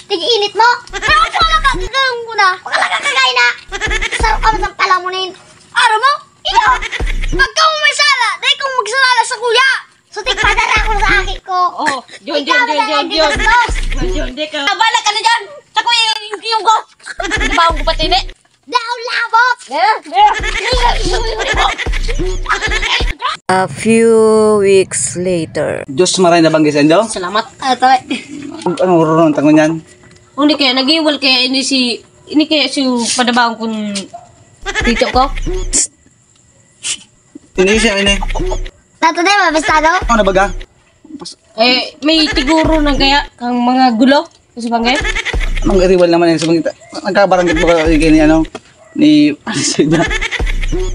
tig-init mo. Pero ako pala ka, gagawin ko na. Pakalaga kagay na. Sarap ka masang palamunin. Araw mo? Ikaw, pagka mo may sala, dahil kong magsalala sa kuya. So, tigpadala ko sa akin ko. Oh, John. John, di ka. Bala ka na dyan. Tsaka yung ko. Di ba ang kupatini? Daon labot. A few weeks later. Diyos maray na banggi sa inyo? Salamat. Ito eh. Anong urong tango niyan? Hindi kaya, nag-iwal kaya ini kaya si padabang kung tito ko. Ini siya, ini. Tato din, mabistado? Ano baga? May tiguro na kaya kang mga gulo. Kasi bangay? Anong iriwal naman yun sa mga nagkabarangkit mo ka ni ano? Ni...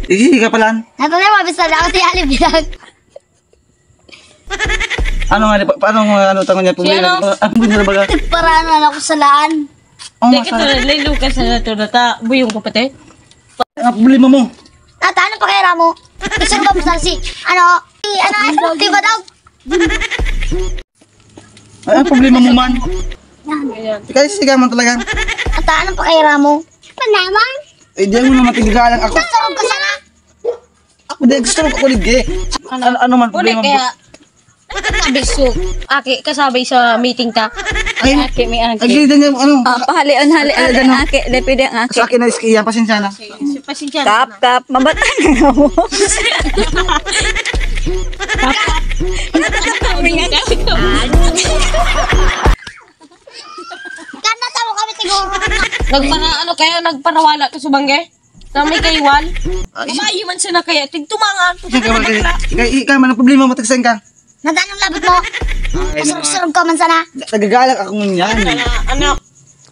Isi ka palaan. Tato din, mabistado ako si Alip Bilag. Ano nga, paano ano tango niya? Si ano? Ang bunyo na baga? Paraan ako sa laan. Hindi ka ito, lalo ka sa ito na ta, buyong kapatid. Ang problema mo? Tata, anong pakira mo? Gusto ko ba si, ano, diba daw? Ay, ang problema mo man? Ayan. Kasi sigaw man talaga. Tata, anong pakira mo? Panaman? Eh, di mo naman tigigalang ako. Sarap ka sana? Ako di, gusto mo ako ligye. Ano man Uli problema mo? kaya, nagkakabiso, aki, kasabay sa meeting ta. Ay, Aki, may ay, aki. ganyan, ano? Pahalian ang ake. Depende ang ake. Sa akin na iskiyan, pasensya na. Pasensya Kap, kap. Mabatay na mo. Kana tamo kami siguro. Nagparawala ka sa bangge? Na may kaiwal? Mabayi man siya na kaya, tigtumangan. Ikaw man, ang problema mo, tagsan ka. Natanong labot mo. Masarap-sarap ka man sana. Nagagalang ako ngunyan. Anak,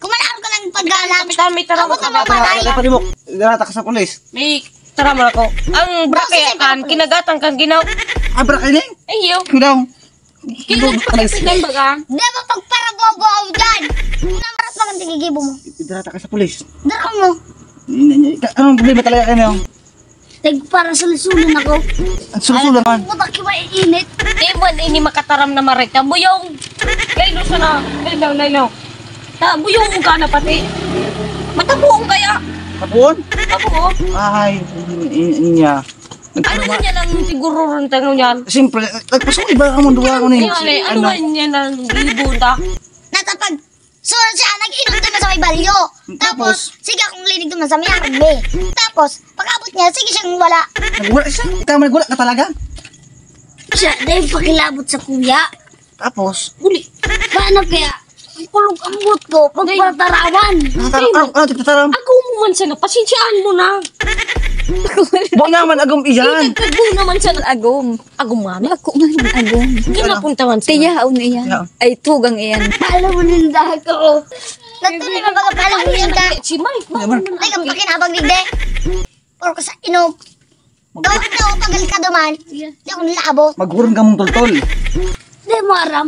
Kumalaan ka ng paggalang. may tara mo Ako na mamatay. Dapat mo, darata ka sa polis. May tara mo ako. Ang brake kan, kinagatan kang ginaw. Abra ka ini? Ayaw. Daw. Kinagatan baga. Di ba pagparabobo ako dyan? Namaras pa kang tigigibo mo. Darata ka sa polis. Dara mo. Anong problema talaga kayo? Para sulisulan ako. Ang sulusulan man. Putak yung maiinit. Ewan, ini makataram na marita. Buyong. Kailan siya na. Laylaw. Buyong ka na pati. Matabuong kaya. Kapon? Ako. Ay, niya. Ano nga niya lang siguro rin tanong yan? Siyempre, nagpasok iba ang mundo ako ni. Ano nga niya lang libuta? Natapag. Sunod siya, nag-inom naman sa may balyo. Tapos, sige akong linig naman sa may arme. Tapos, pag-abot niya, sige siyang wala. Nagwala siya. Ikaw man nagwala ka talaga. Siya, dahil pakilabot sa kuya. Tapos, Uli, paano kaya? Ang kulog ang buot ko, pagpatarawan. ano titaram? Ako mo man siya na, pasensyaan mo na. Bo naman agom iyan. Nagkago naman siya na. Agom. Agum man. Ako man agom. Hindi napunta man siya. Tiyaon iyan. Ay, tugang iyan. Paano mo nindahan ko? Natuloy ba baga paano mo nindahan? Si Mike. Ay, kang pakinabang digde. Puro ka sa inom. Daw, pagal ka duman. Di ako nilabot. Maghurong ka mong toltol. Di mo aram.